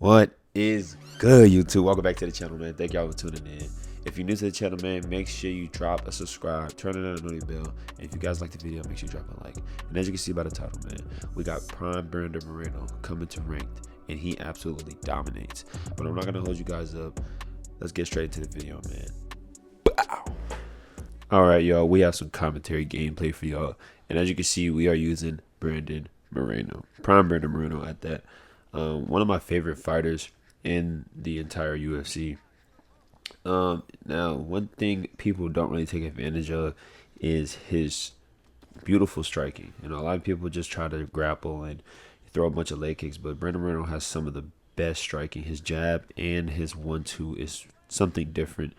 What is good, YouTube? Welcome back to the channel, man. Thank y'all for tuning in. If you're new to the channel, man, make sure you drop a subscribe, turn on the notification bell, and if you guys like the video, make sure you drop a like. And as you can see by the title, man, we got Prime Brandon Moreno coming to ranked, and he absolutely dominates. But I'm not gonna hold you guys up. Let's get straight into the video, man. Wow. All right, y'all. We have some commentary gameplay for y'all, and as you can see, we are using Brandon Moreno, Prime Brandon Moreno at that. One of my favorite fighters in the entire UFC. Now, one thing people don't really take advantage of is his beautiful striking. You know, a lot of people just try to grapple and throw a bunch of leg kicks, but Brandon Moreno has some of the best striking. His jab and his 1-2 is something different.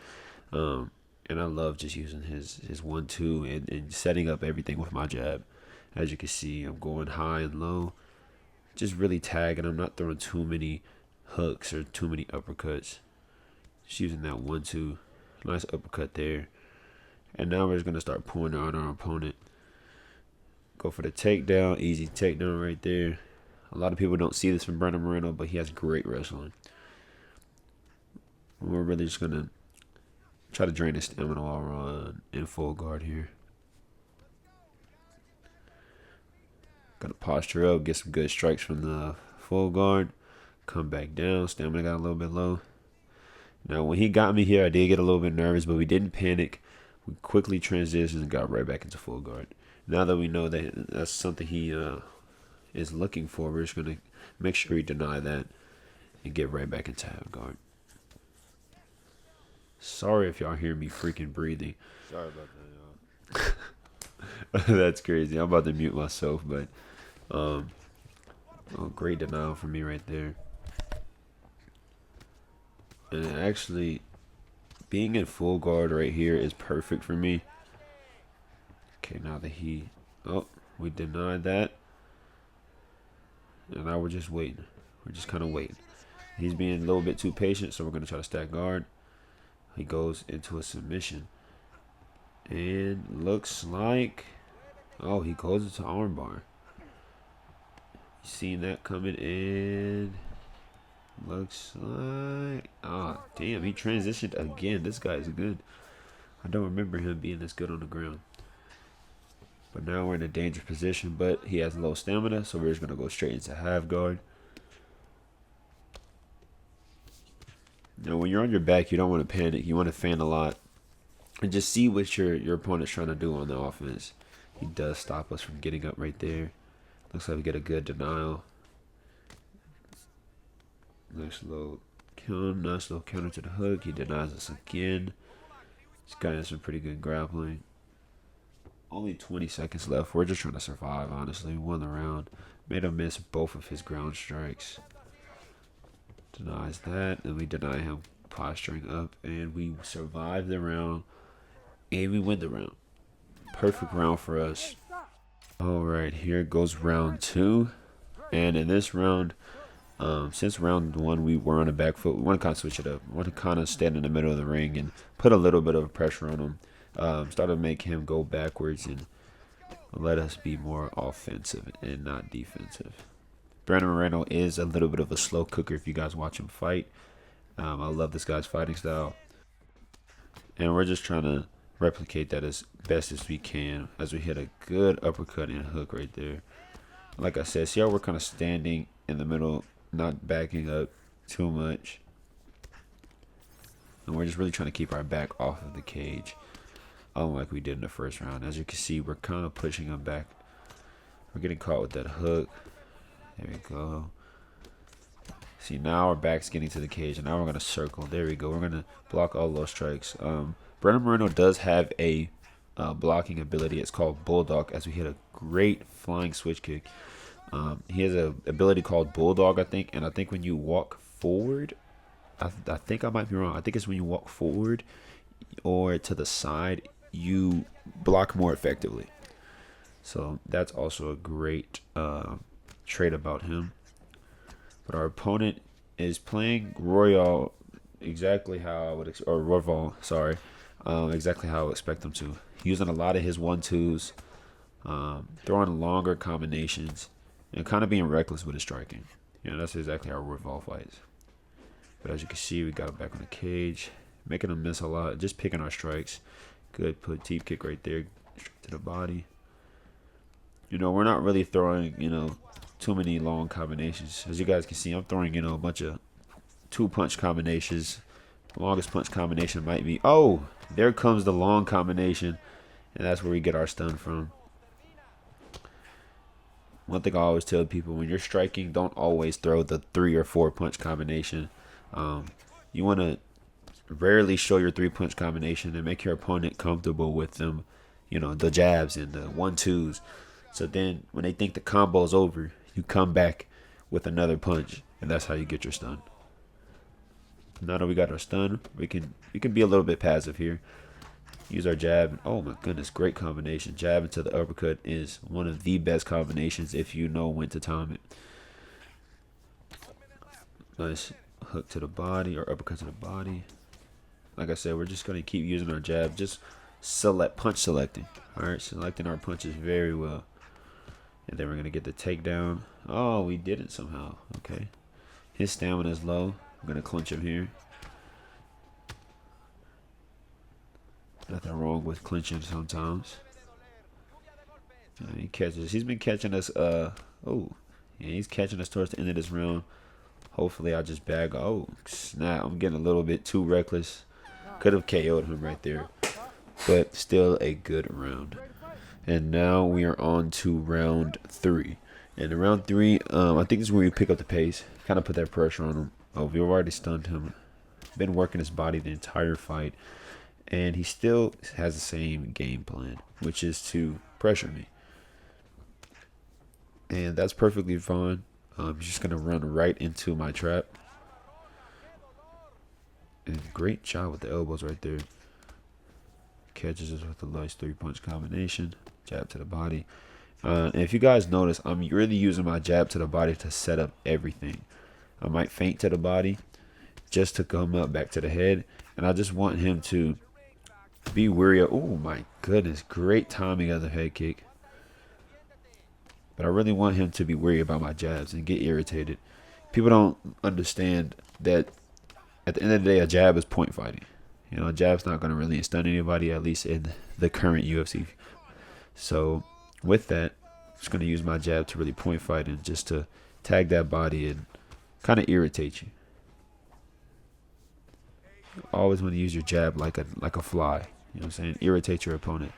And I love just using his 1-2 and setting up everything with my jab. As you can see, I'm going high and low. Just really tagging. I'm not throwing too many hooks or too many uppercuts. Just using that 1-2. Nice uppercut there. And now we're just going to start pulling on our opponent. Go for the takedown. Easy takedown right there. A lot of people don't see this from Brandon Moreno, but he has great wrestling. We're really just going to try to drain his stamina while we're in full guard here. Gotta posture up, get some good strikes from the full guard. Come back down. Stamina got a little bit low. Now, when he got me here, I did get a little bit nervous, but we didn't panic. We quickly transitioned and got right back into full guard. Now that we know that that's something he is looking for, we're just going to make sure we deny that and get right back into half guard. Sorry if y'all hear me freaking breathing. Sorry about that, y'all. That's crazy. I'm about to mute myself, but oh, great denial for me right there. And actually, being in full guard right here is perfect for me. Okay, now that we denied that. And now we're just waiting. We're just kind of waiting. He's being a little bit too patient, so we're going to try to stack guard. He goes into a submission. And looks like, oh, he goes into armbar. You seen that coming in? Looks like, oh, damn, he transitioned again. This guy is good. I don't remember him being this good on the ground. But now we're in a dangerous position, but he has low stamina, so we're just going to go straight into half guard. Now, when you're on your back, you don't want to panic. You want to fan a lot. And just see what your opponent's trying to do on the offense. He does stop us from getting up right there. Looks like we get a good denial. Nice little counter to the hook. He denies us again. He's got some pretty good grappling. Only 20 seconds left. We're just trying to survive, honestly. We won the round. Made him miss both of his ground strikes. Denies that. And we deny him posturing up. And we survive the round. And we win the round. Perfect round for us. Alright, here goes round 2. And in this round, since round 1 we were on a back foot, we want to kind of switch it up. We want to kind of stand in the middle of the ring and put a little bit of pressure on him. Start to make him go backwards and let us be more offensive and not defensive. Brandon Moreno is a little bit of a slow cooker if you guys watch him fight. I love this guy's fighting style. And we're just trying to replicate that as best as we can as we hit a good uppercut and hook right there. Like I said, see how we're kind of standing in the middle, not backing up too much. And we're just really trying to keep our back off of the cage, unlike we did in the first round. As you can see, we're kind of pushing him back. We're getting caught with that hook. There we go. See, now our back's getting to the cage, and now we're going to circle. There we go. We're going to block all those strikes. Brandon Moreno does have a blocking ability. It's called Bulldog, as we hit a great flying switch kick. He has an ability called Bulldog, I think. And I think when you walk forward, I think I might be wrong. I think it's when you walk forward or to the side, you block more effectively. So that's also a great trait about him. But our opponent is playing Royale exactly how I would Royval, sorry. Exactly how I would expect them to. Using a lot of his 1-2s, throwing longer combinations, and kind of being reckless with his striking. You know, that's exactly how Royval fights. But as you can see, we got him back on the cage, making him miss a lot, just picking our strikes. Good put teep kick right there, straight to the body. You know, we're not really throwing, you know, too many long combinations. As you guys can see, I'm throwing, you know, a bunch of 2-punch combinations. The longest punch combination might be, oh, there comes the long combination, and that's where we get our stun from. One thing I always tell people, when you're striking, don't always throw the 3 or 4 punch combination. You want to rarely show your 3-punch combination and make your opponent comfortable with them, you know, the jabs and the 1-2s. So then when they think the combo's over, you come back with another punch, and that's how you get your stun. Now that we got our stun, we can be a little bit passive here. Use our jab. Oh my goodness, great combination. Jab into the uppercut is one of the best combinations if you know when to time it. Nice hook to the body or uppercut to the body. Like I said, we're just going to keep using our jab. Just punch selecting. All right, selecting our punches very well. And then we're going to get the takedown. Oh, we did it somehow. Okay. His stamina is low. I'm going to clinch him here. Nothing wrong with clinching sometimes. He catches. He's been catching us. Oh, yeah, he's catching us towards the end of this round. Hopefully, I just bag. Oh, snap! I'm getting a little bit too reckless. Could have KO'd him right there, but still a good round. And now we are on to round 3. And in round 3, I think this is where we pick up the pace. Kind of put that pressure on him. Oh, we've already stunned him. Been working his body the entire fight. And he still has the same game plan, which is to pressure me. And that's perfectly fine. I'm just going to run right into my trap. And great job with the elbows right there. Catches us with a nice 3-punch combination. Jab to the body. And if you guys notice, I'm really using my jab to the body to set up everything. I might feint to the body just to come up back to the head. And I just want him to be wary of. Oh my goodness, great timing of the head kick. But I really want him to be wary about my jabs and get irritated. People don't understand that at the end of the day, a jab is point fighting. You know, a jab's not going to really stun anybody, at least in the current UFC. So with that, I'm just going to use my jab to really point fight and just to tag that body and kind of irritate you. Always want to use your jab like a fly. You know what I'm saying? Irritate your opponent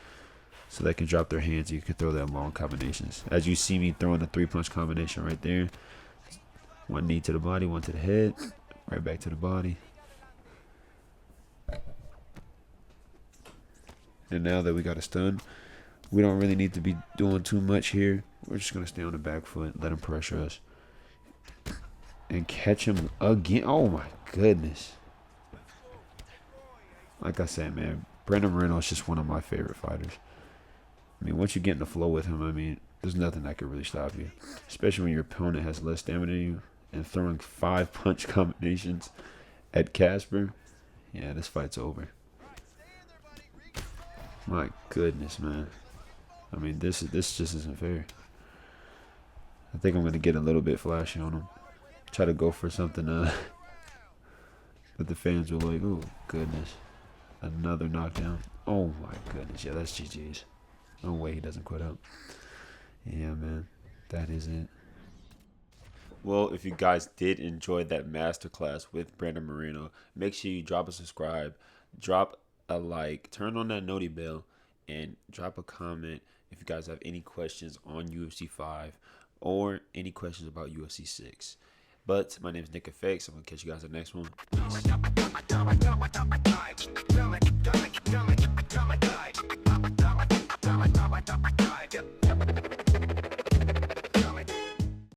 so they can drop their hands and you can throw them long combinations. As you see me throwing a 3-punch combination right there. 1 knee to the body, 1 to the head, right back to the body. And now that we got a stun, we don't really need to be doing too much here. We're just going to stay on the back foot, let him pressure us. And catch him again. Oh my goodness. Like I said, man, Moreno Moreno is just one of my favorite fighters. I mean, once you get in the flow with him, I mean, there's nothing that can really stop you. Especially when your opponent has less stamina than you and throwing 5-punch combinations at Casper. Yeah, this fight's over. My goodness, man. I mean, this just isn't fair. I think I'm going to get a little bit flashy on him. Try to go for something that the fans will like, oh, goodness. Another knockdown. Oh, my goodness. Yeah, that's GG's. No way he doesn't quit out. Yeah, man. That is it. Well, if you guys did enjoy that masterclass with Moreno Moreno, make sure you drop a subscribe, drop a like, turn on that noti bell, and drop a comment if you guys have any questions on UFC 5 or any questions about UFC 6. But my name is Nick FX. I'm going to catch you guys in the next one. Peace.